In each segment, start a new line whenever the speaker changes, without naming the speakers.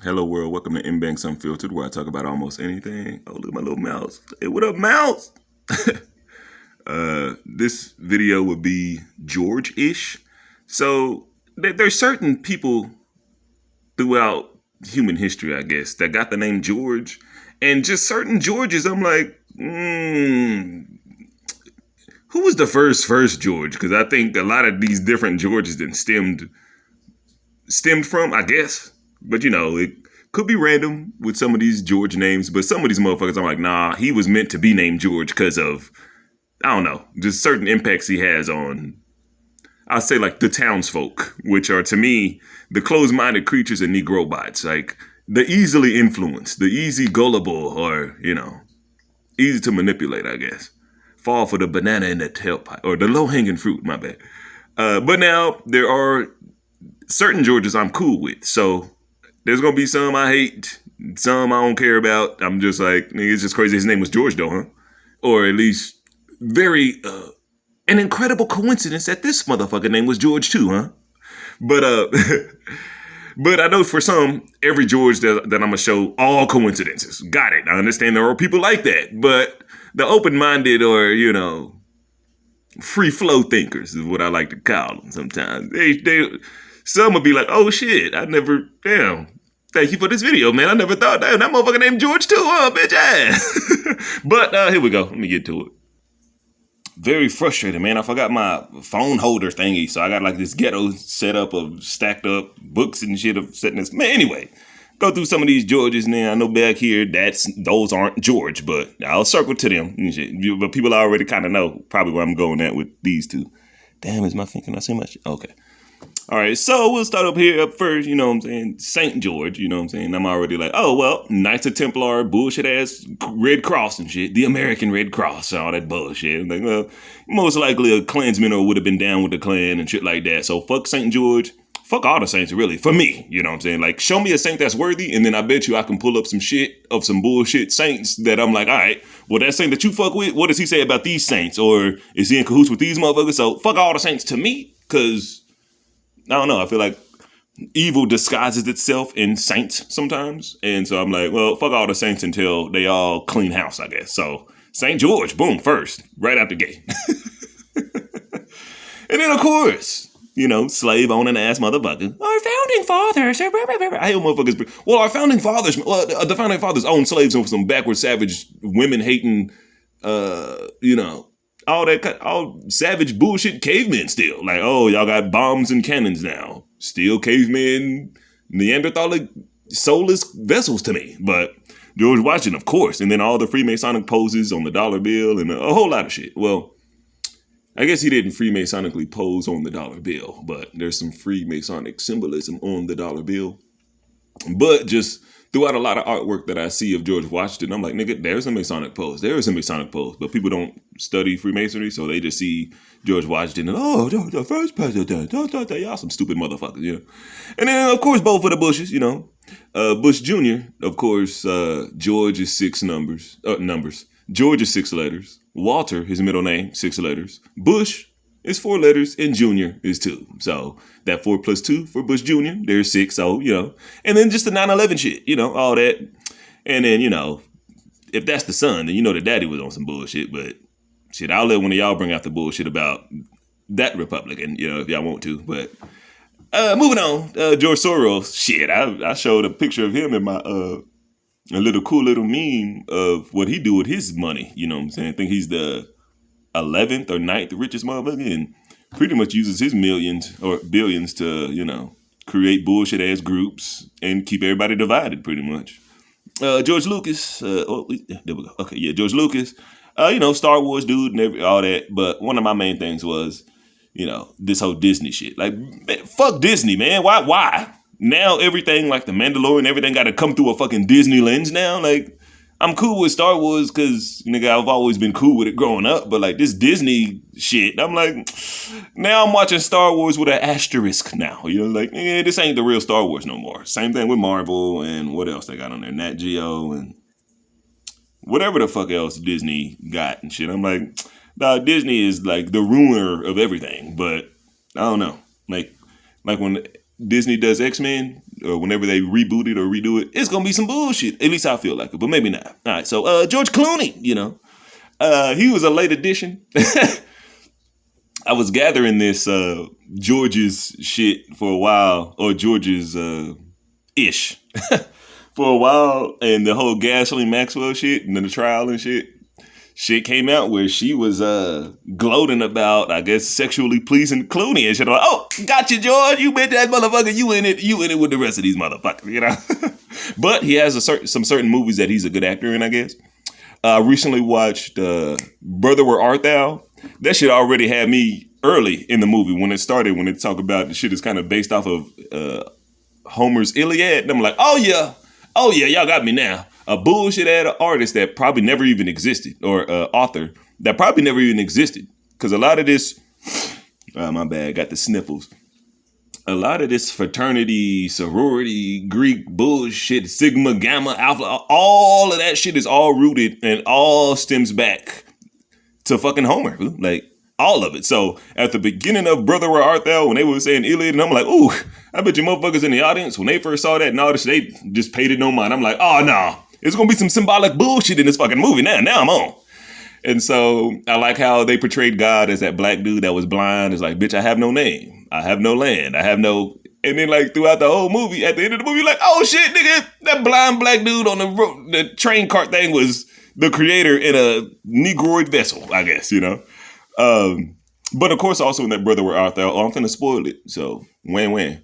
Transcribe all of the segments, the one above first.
Hello world, welcome to Inbanks Unfiltered, where I talk about almost anything. Oh, look at my little mouse. Hey, what up, mouse? This video would be George-ish. So there's certain people throughout human history, I guess, that got the name George, and just certain Georges. I'm like, who was the first George? Because I think a lot of these different Georges then stemmed from, I guess. But it could be random with some of these George names, but some of these motherfuckers, I'm like, nah, he was meant to be named George because of, I don't know, just certain impacts he has on, I'll say, like, the townsfolk, which are, to me, the closed-minded creatures and Negrobots, like the easily influenced, the easy gullible, or, easy to manipulate, I guess. Fall for the banana in the tailpipe, or the low-hanging fruit, my bad. But now, there are certain Georges I'm cool with, so there's gonna be some I hate, some I don't care about. I'm just like, nigga, it's just crazy his name was George though, huh? Or at least very, an incredible coincidence that this motherfucker name was George too, huh? But, but I know for some, every George that I'm gonna show, all coincidences. Got it. I understand there are people like that, but the open-minded or, free flow thinkers is what I like to call them sometimes. Some will be like, oh shit, thank you for this video, man. I never thought that motherfucker named George too, huh, bitch ass. But here we go. Let me get to it. Very frustrated, man. I forgot my phone holder thingy, so I got like this ghetto setup of stacked up books and shit of setting this. Man, anyway, go through some of these Georges, man. I know back here those aren't George, but I'll circle to them and shit. But people already kind of know probably where I'm going at with these two. Damn, is my thinking not so much? Okay. All right, so we'll start up here up first, St. George, I'm already like, oh, well, Knights of Templar, bullshit-ass Red Cross and shit, the American Red Cross and all that bullshit. Like, well, most likely a Klansman or would have been down with the Klan and shit like that. So fuck St. George, fuck all the saints, really, for me, Like, show me a saint that's worthy, and then I bet you I can pull up some shit of some bullshit saints that I'm like, all right, well, that saint that you fuck with, what does he say about these saints? Or is he in cahoots with these motherfuckers? So fuck all the saints to me, because I don't know. I feel like evil disguises itself in saints sometimes. And so I'm like, well, fuck all the saints until they all clean house, I guess. So St. George, boom, first, right out the gate. And then, of course, slave owning ass motherfucker. Our founding fathers. I hate motherfuckers. Well, our founding fathers, the founding fathers owned slaves over some backward, savage, women hating, all savage bullshit cavemen still. Like, oh, y'all got bombs and cannons now. Still cavemen, Neanderthalic, soulless vessels to me. But George Washington, of course. And then all the Freemasonic poses on the dollar bill and a whole lot of shit. Well, I guess he didn't Freemasonically pose on the dollar bill, but there's some Freemasonic symbolism on the dollar bill. But just throughout a lot of artwork that I see of George Washington, I'm like, nigga, there's a Masonic pose. There is a Masonic pose. But people don't study Freemasonry, so they just see George Washington and, oh, the first president. Y'all some stupid motherfuckers, And then, of course, both of the Bushes, Bush Jr., of course, George is numbers. George is 6 letters. Walter, his middle name, 6 letters. Bush is 4 letters, and Junior is 2. So that 4 plus 2 for Bush Jr., there's 6. So, and then just the 9/11 shit, all that. And then, if that's the son, then the daddy was on some bullshit. But shit, I'll let one of y'all bring out the bullshit about that Republican, if y'all want to. But moving on, George Soros, shit, I showed a picture of him in my a cool little meme of what he do with his money. You know what I'm saying? I think he's the 11th or 9th richest motherfucker, and pretty much uses his millions or billions to, create bullshit ass groups and keep everybody divided pretty much. George Lucas, there we go. Okay, yeah, George Lucas, Star Wars dude and all that. But one of my main things was, this whole Disney shit. Like, man, fuck Disney, man. Why? Now everything like the Mandalorian, everything got to come through a fucking Disney lens now. Like, I'm cool with Star Wars because, I've always been cool with it growing up. But, like, this Disney shit, I'm like, now I'm watching Star Wars with an asterisk now. This ain't the real Star Wars no more. Same thing with Marvel and what else they got on there? Nat Geo and whatever the fuck else Disney got and shit. I'm like, nah, Disney is, like, the ruiner of everything. But, I don't know. Like when Disney does X-Men, or whenever they reboot it or redo it, it's gonna be some bullshit. At least I feel like it, but maybe not. All right, so George Clooney, he was a late addition. I was gathering this George's shit for a while, or George's ish for a while, and the whole Gasoline Maxwell shit and then the trial and shit. Shit came out where she was gloating about, I guess, sexually pleasing Clooney and shit. I'm like, oh, got you, George. You bitch ass motherfucker. You in it with the rest of these motherfuckers, But he has some certain movies that he's a good actor in, I guess. I recently watched Brother, Where Art Thou? That shit already had me early in the movie when it started, when it talked about the shit is kind of based off of Homer's Iliad. And I'm like, oh yeah, y'all got me now. A bullshit ass artist that probably never even existed, or author that probably never even existed. Because a lot of this, my bad, got the sniffles. A lot of this fraternity, sorority, Greek bullshit, Sigma, Gamma, Alpha, all of that shit is all rooted and all stems back to fucking Homer. Like, all of it. So at the beginning of Brother, Where Art Thou, when they were saying Iliad, and I'm like, ooh, I bet you motherfuckers in the audience, when they first saw that and all this, they just paid it no mind. I'm like, oh no, it's gonna be some symbolic bullshit in this fucking movie. Now I'm on. And so I like how they portrayed God as that black dude that was blind. It's like, bitch, I have no name. I have no land. I have no... And then like throughout the whole movie, at the end of the movie, like, oh shit, nigga, that blind black dude on the train cart thing was the creator in a Negroid vessel, I guess, But of course, also in that Brother, Where Art Thou? Oh, I'm finna spoil it. So, when.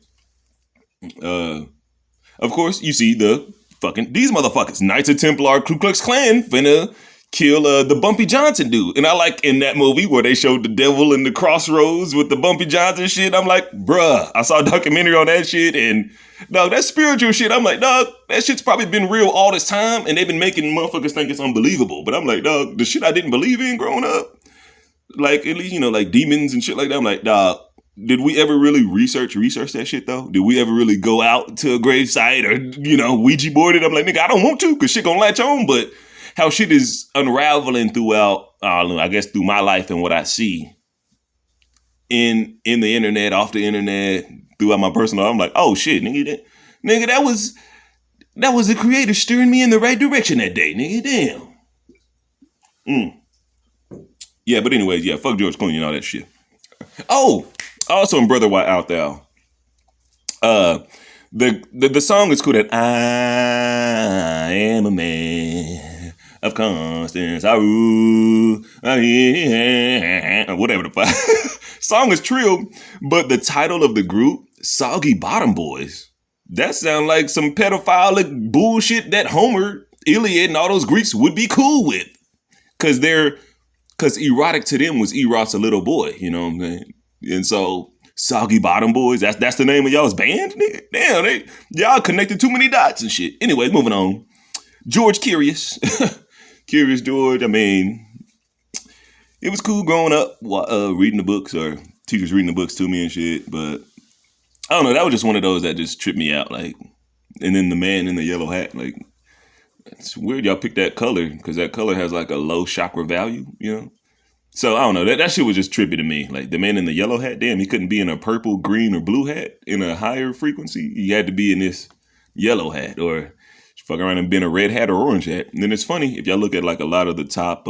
Of course, you see these motherfuckers, Knights of Templar, Ku Klux Klan, finna kill the Bumpy Johnson dude. And I like in that movie where they showed the devil in the crossroads with the Bumpy Johnson shit. I'm like, bruh, I saw a documentary on that shit, and dog, that spiritual shit, I'm like, dog, that shit's probably been real all this time, and they've been making motherfuckers think it's unbelievable. But I'm like, dog, the shit I didn't believe in growing up, like at least, like demons and shit like that. I'm like, dog, did we ever really research that shit though? Did we ever really go out to a gravesite or, Ouija board it? I'm like, nigga, I don't want to, because shit gonna latch on. But how shit is unraveling throughout, I guess, through my life and what I see in the internet, off the internet, throughout my personal, I'm like, oh shit, nigga, that was the creator steering me in the right direction that day, nigga, damn. Yeah, but anyways, yeah, fuck George Clooney and all that shit. Oh, also in Brother, Why Art Thou? The song is cool, that I am a man of Constance, whatever the fuck. Song is trill, but the title of the group, Soggy Bottom Boys, that sound like some pedophilic bullshit that Homer, Iliad, and all those Greeks would be cool with. Because erotic to them was Eros, a little boy, you know what I'm saying? And so, Soggy Bottom Boys, that's the name of y'all's band? Nigga? Damn, y'all connected too many dots and shit. Anyway, moving on. George Curious. Curious George, I mean, it was cool growing up, reading the books, or teachers reading the books to me and shit, but I don't know, that was just one of those that just tripped me out, like, and then the man in the yellow hat, like, it's weird y'all picked that color, because that color has like a low chakra value, So I don't know, that shit was just trippy to me. Like the man in the yellow hat, damn, he couldn't be in a purple, green, or blue hat in a higher frequency. He had to be in this yellow hat, or fuck around and be in a red hat or orange hat. And then it's funny, if y'all look at like a lot of the top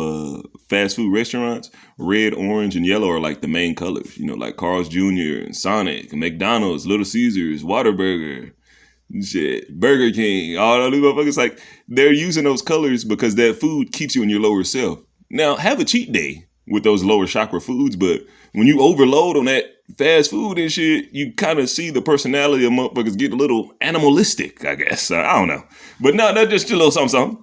fast food restaurants, red, orange, and yellow are like the main colors. Like Carl's Jr., and Sonic, and McDonald's, Little Caesars, Whataburger, shit, Burger King, all those motherfuckers, like they're using those colors because that food keeps you in your lower self. Now, have a cheat day with those lower chakra foods, but when you overload on that fast food and shit, you kind of see the personality of motherfuckers get a little animalistic, I guess. I don't know. But no, that's just a little something.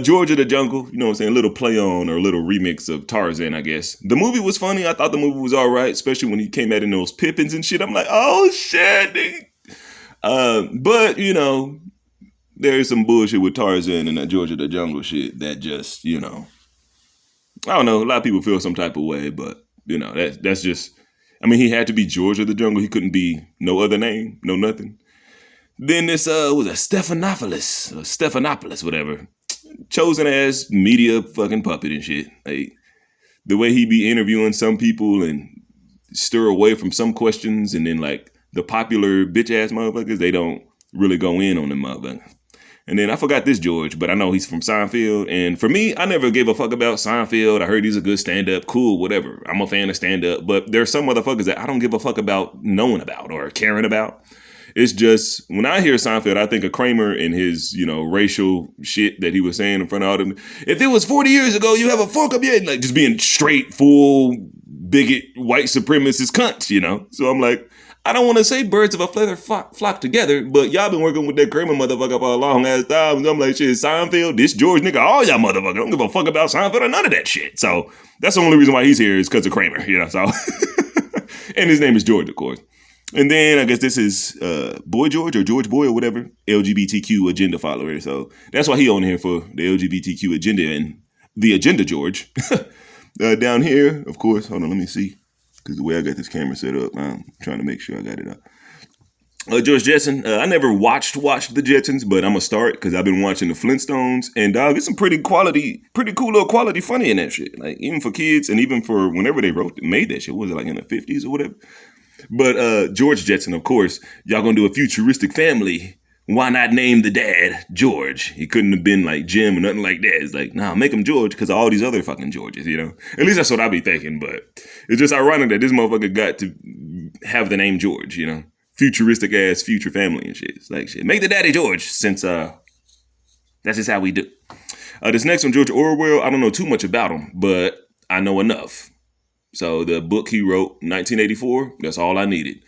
George of the Jungle, you know what I'm saying? A little play on or a little remix of Tarzan, I guess. The movie was funny. I thought the movie was all right, especially when he came out in those Pippins and shit. I'm like, oh shit, nigga. But, there's some bullshit with Tarzan and that George of the Jungle shit that just, I don't know. A lot of people feel some type of way, but, that's just, he had to be George of the Jungle. He couldn't be no other name, no nothing. Then this, was a Stephanopoulos, whatever. Chosen ass media fucking puppet and shit. Like, the way he be interviewing some people and stir away from some questions, and then, like, the popular bitch ass motherfuckers, they don't really go in on them motherfuckers. And then I forgot this George, but I know he's from Seinfeld. And for me, I never gave a fuck about Seinfeld. I heard he's a good stand-up, cool, whatever. I'm a fan of stand-up. But there's some motherfuckers that I don't give a fuck about knowing about or caring about. It's just, when I hear Seinfeld, I think of Kramer and his, racial shit that he was saying in front of all them. If it was 40 years ago, you have a fork up your head. Like, just being straight, full, bigot, white supremacist cunts, So I'm like, I don't want to say birds of a feather flock together, but y'all been working with that Kramer motherfucker for a long ass time. I'm like, shit, Seinfeld, this George nigga, all y'all motherfuckers. I don't give a fuck about Seinfeld or none of that shit. So that's the only reason why he's here is because of Kramer, so. And his name is George, of course. And then I guess this is Boy George or George Boy or whatever, LGBTQ agenda follower. So that's why he on here for the LGBTQ agenda and the agenda George. Down here, of course, hold on, let me see. Because the way I got this camera set up, I'm trying to make sure I got it up. George Jetson, I never watched the Jetsons, but I'm going to start because I've been watching the Flintstones. And it's some pretty cool little quality funny in that shit. Like, even for kids and even for whenever they made that shit. Was it like in the 50s or whatever? But George Jetson, of course, y'all going to do a futuristic family. Why not name the dad George? He couldn't have been like Jim or nothing like that. It's like, nah, make him George because of all these other fucking Georges, At least that's what I be thinking, but it's just ironic that this motherfucker got to have the name George, Futuristic ass future family and shit. It's like, shit, make the daddy George since that's just how we do. This next one, George Orwell, I don't know too much about him, but I know enough. So the book he wrote, 1984, that's all I needed.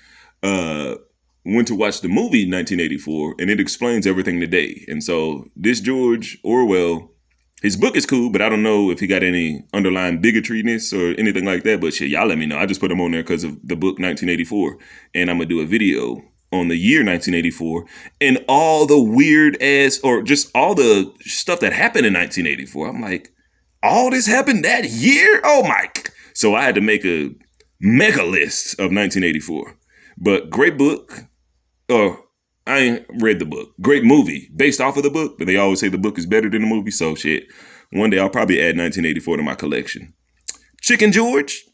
Went to watch the movie 1984, and it explains everything today. And so this George Orwell, his book is cool, but I don't know if he got any underlying bigotriness or anything like that. But shit, y'all let me know. I just put him on there because of the book 1984, and I'm gonna do a video on the year 1984 and all the weird ass or just all the stuff that happened in 1984. I'm like, all this happened that year? Oh my! So I had to make a mega list of 1984. But great book. I ain't read the book. Great movie based off of the book, but they always say the book is better than the movie. So shit, one day I'll probably add 1984 to my collection. Chicken George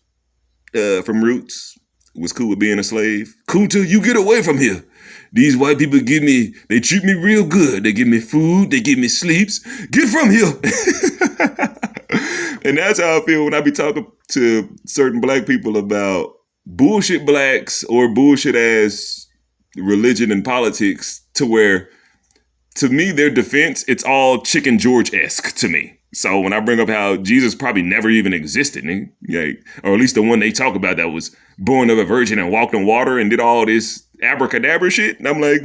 from Roots was cool with being a slave. Cool till you get away from here. These white people they treat me real good. They give me food. They give me sleeps. Get from here. And that's how I feel when I be talking to certain black people about bullshit blacks or bullshit ass religion and politics, to where, to me, their defense, it's all Chicken George-esque to me. So when I bring up how Jesus probably never even existed, or at least the one they talk about that was born of a virgin and walked on water and did all this abracadabra shit, and I'm like,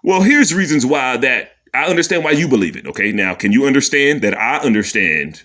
well, here's reasons why that I understand why you believe it. Okay, now can you understand that I understand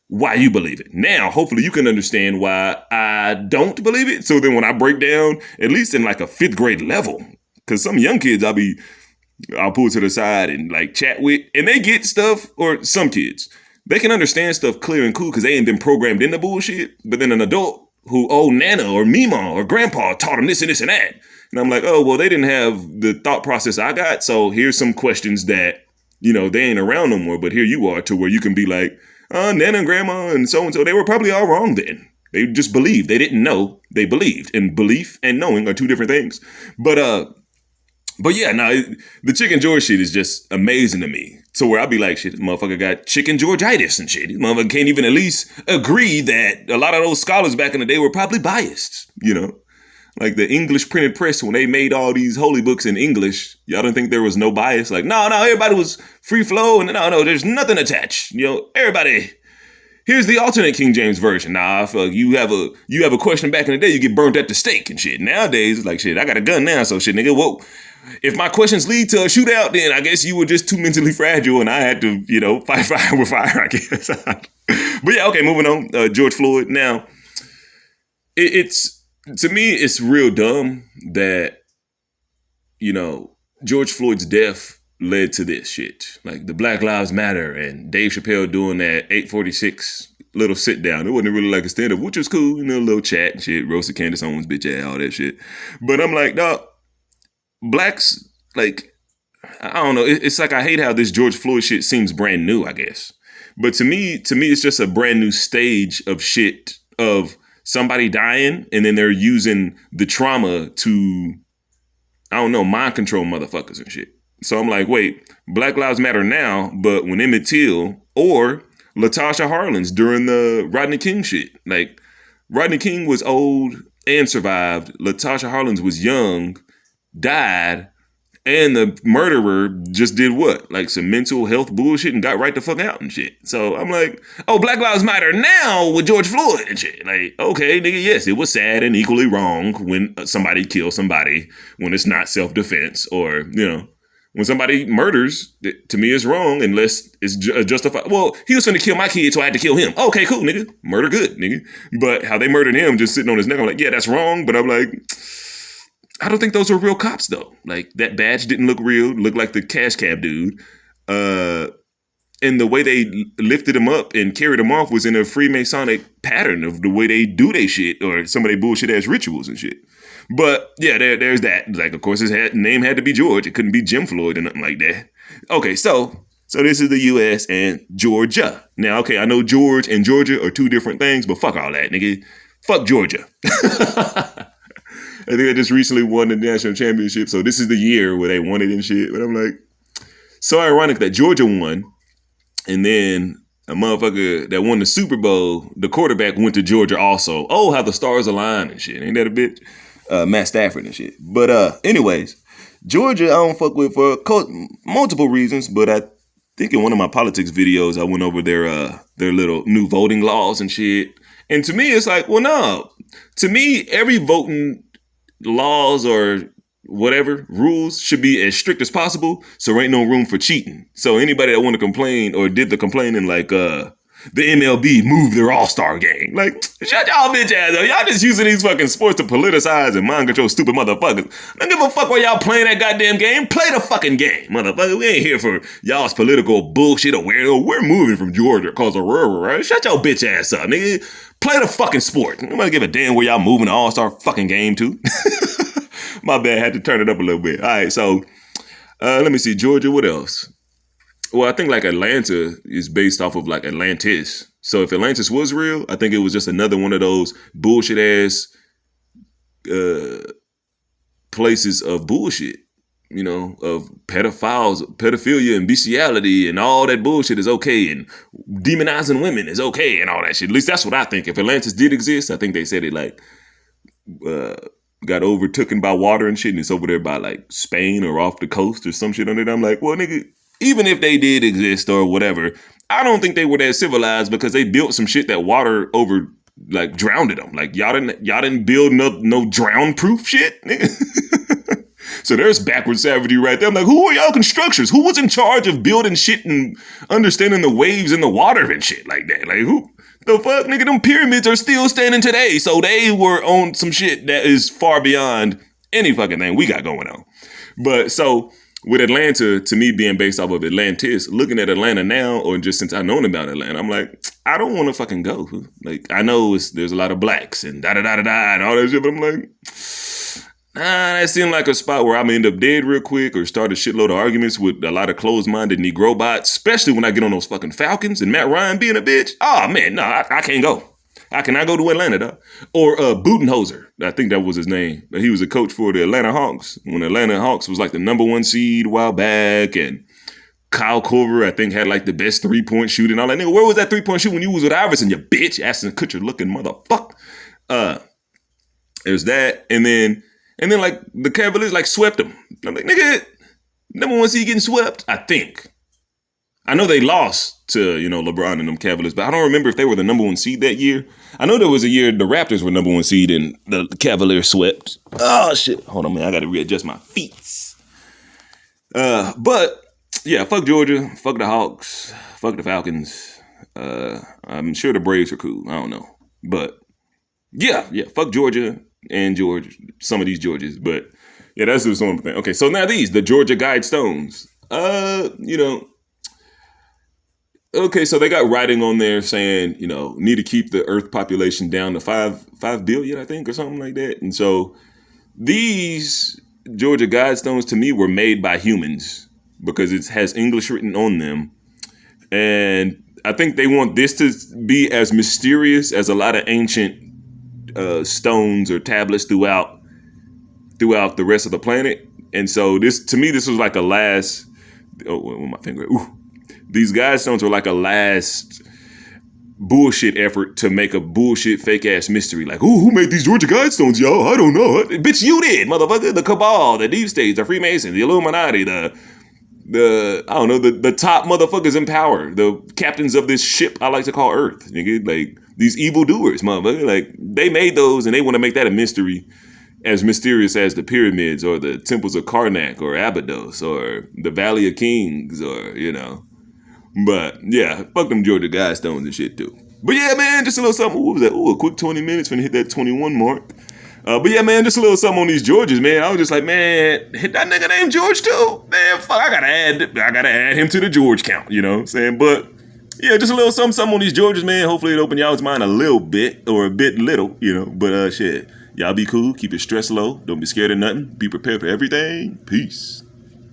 why you believe it? Now, hopefully you can understand why I don't believe it. So then when I break down, at least in like a 5th grade level, because some young kids I'll pull to the side and like chat with, and they get stuff, or some kids, they can understand stuff clear and cool because they ain't been programmed into bullshit. But then an adult who, Nana or Mima or Grandpa taught them this and this and that. And I'm like, oh, well, they didn't have the thought process I got. So here's some questions that, they ain't around no more. But here you are to where you can be like, Nana and Grandma and so, they were probably all wrong then. They just believed. They didn't know. They believed. And belief and knowing are two different things. But yeah, the Chicken George shit is just amazing to me. So where I be like, shit, this motherfucker got chicken Georgitis and shit. This motherfucker can't even at least agree that a lot of those scholars back in the day were probably biased, Like the English printed press, when they made all these holy books in English, y'all don't think there was no bias? Like, no, everybody was free flow, and no, there's nothing attached. Everybody, here's the alternate King James version. Nah, I feel like you have a question back in the day, you get burnt at the stake and shit. Nowadays, it's like, shit, I got a gun now, so shit, nigga, whoa. If my questions lead to a shootout, then I guess you were just too mentally fragile, and I had to, fight fire with fire, I guess. But yeah, okay, moving on. George Floyd. Now, to me, it's real dumb that, George Floyd's death led to this shit. Like the Black Lives Matter and Dave Chappelle doing that 846 little sit down. It wasn't really like a stand up, which was cool, a little chat and shit, roasted Candace Owens, bitch ass, all that shit. But I'm like, dog, blacks, like, I don't know. It's like I hate how this George Floyd shit seems brand new, I guess. But to me, it's just a brand new stage of shit of somebody dying, and then they're using the trauma to I don't know, mind control motherfuckers and shit. So I'm like, wait, Black Lives Matter now, but when Emmett Till or Latasha Harlins during the Rodney King shit. Like, Rodney King was old and survived. Latasha Harlins was young, died, and the murderer just did what? Like some mental health bullshit and got right the fuck out and shit. So I'm like, oh, Black Lives Matter now with George Floyd and shit. Like, okay, nigga, yes, it was sad and equally wrong when somebody kills somebody when it's not self-defense or, when somebody murders, to me, it's wrong unless it's justified. Well, he was finna kill my kid, so I had to kill him. Okay, cool, nigga. Murder good, nigga. But how they murdered him just sitting on his neck, I'm like, yeah, that's wrong. But I'm like, I don't think those were real cops, though. Like, that badge didn't look real. It looked like the CashApp dude. And the way they lifted him up and carried him off was in a Freemasonic pattern of the way they do their shit or some of their bullshit-ass rituals and shit. But, yeah, there's that. Like, of course, his name had to be George. It couldn't be Jim Floyd or nothing like that. Okay, so this is the U.S. and Georgia. Now, okay, I know George and Georgia are two different things, but fuck all that, nigga. Fuck Georgia. I think they just recently won the national championship, so this is the year where they won it and shit. But I'm like, so ironic that Georgia won, and then a motherfucker that won the Super Bowl, the quarterback went to Georgia also. Oh, how the stars align and shit. Ain't that a bitch? Matt Stafford and shit. But anyways, Georgia I don't fuck with for multiple reasons, but I think in one of my politics videos I went over their little new voting laws and shit. And to me, it's like, well, no. To me, every voting laws or whatever rules should be as strict as possible, so there ain't no room for cheating. So anybody that want to complain or did the complaining, like the MLB moved their all-star game, like, shut y'all bitch ass up. Y'all just using these fucking sports to politicize and mind control stupid motherfuckers. I don't give a fuck why y'all playing that goddamn game. Play the fucking game, motherfucker. We ain't here for y'all's political bullshit or we're moving from Georgia cause of rural, right? Shut your bitch ass up, nigga. Play the fucking sport. Nobody give a damn where y'all moving the all-star fucking game to. My bad, had to turn it up a little bit. All right, so let me see. Georgia, what else? Well, I think like Atlanta is based off of like Atlantis. So if Atlantis was real, I think it was just another one of those bullshit ass places of bullshit, of pedophilia and bestiality and all that bullshit is okay, and demonizing women is okay and all that shit. At least that's what I think. If Atlantis did exist, I think they said it like got overtaken by water and shit, and it's over there by like Spain or off the coast or some shit on it. I'm like, well, nigga, even if they did exist or whatever, I don't think they were that civilized because they built some shit that water over like drowned them. Like y'all didn't build no drown proof shit, nigga. So there's backward savagery right there. I'm like, who are y'all constructors? Who was in charge of building shit and understanding the waves in the water and shit like that? Like who? The fuck, nigga, them pyramids are still standing today. So they were on some shit that is far beyond any fucking thing we got going on. But so with Atlanta, to me being based off of Atlantis, looking at Atlanta now, or just since I've known about Atlanta, I'm like, I don't want to fucking go. Like, I know there's a lot of blacks and da-da-da-da-da and all that shit, but I'm like, that seemed like a spot where I'm gonna end up dead real quick or start a shitload of arguments with a lot of closed-minded Negro bots, especially when I get on those fucking Falcons and Matt Ryan being a bitch. Oh, man, no, I can't go. I cannot go to Atlanta, though. Or Budenholzer, I think that was his name. He was a coach for the Atlanta Hawks when the Atlanta Hawks was like the number 1 seed a while back, and Kyle Korver, I think, had like the best 3-point shooting. All that, nigga, where was that 3-point shoot when you was with Iverson, you bitch? Ashton Kutcher looking motherfucker. There's that, and then like the Cavaliers like swept them. I'm like, nigga, number 1 seed getting swept? I think. I know they lost to, LeBron and them Cavaliers, but I don't remember if they were the number 1 seed that year. I know there was a year the Raptors were number 1 seed and the Cavaliers swept. Oh, shit. Hold on, man. I got to readjust my feet. But, yeah, fuck Georgia. Fuck the Hawks. Fuck the Falcons. I'm sure the Braves are cool. I don't know. But, yeah, fuck Georgia and George. Some of these Georges. But, yeah, that's just one thing. Okay, so now the Georgia Guidestones. Okay, so they got writing on there saying, need to keep the Earth population down to 5 billion, I think, or something like that. And so these Georgia Guidestones to me were made by humans because it has English written on them. And I think they want this to be as mysterious as a lot of ancient stones or tablets throughout the rest of the planet. And so this, to me, this was like a last. Oh, with my finger. Ooh. These guidestones were like a last bullshit effort to make a bullshit fake ass mystery. Like, ooh, who made these Georgia guidestones, y'all? I don't know. Bitch, you did, motherfucker. The cabal, the deep states, the Freemasons, the Illuminati, the I don't know, the top motherfuckers in power, the captains of this ship I like to call Earth, nigga. Like, these evildoers, motherfucker. Like, they made those and they want to make that a mystery as mysterious as the pyramids or the temples of Karnak or Abydos or the Valley of Kings or, you know. But yeah, fuck them Georgia Guidestones and shit too. But yeah, man, just a little something. What was that? Ooh, a quick 20 minutes, finna hit that 21 mark. But yeah, man, just a little something on these Georges, man. I was just like, man, hit that nigga named George too? Man, fuck, I gotta add him to the George count, you know what I'm saying? But yeah, just a little something on these Georges, man. Hopefully it open y'all's mind a little bit or a bit little, you know. But shit, y'all be cool, keep your stress low, don't be scared of nothing, be prepared for everything. Peace.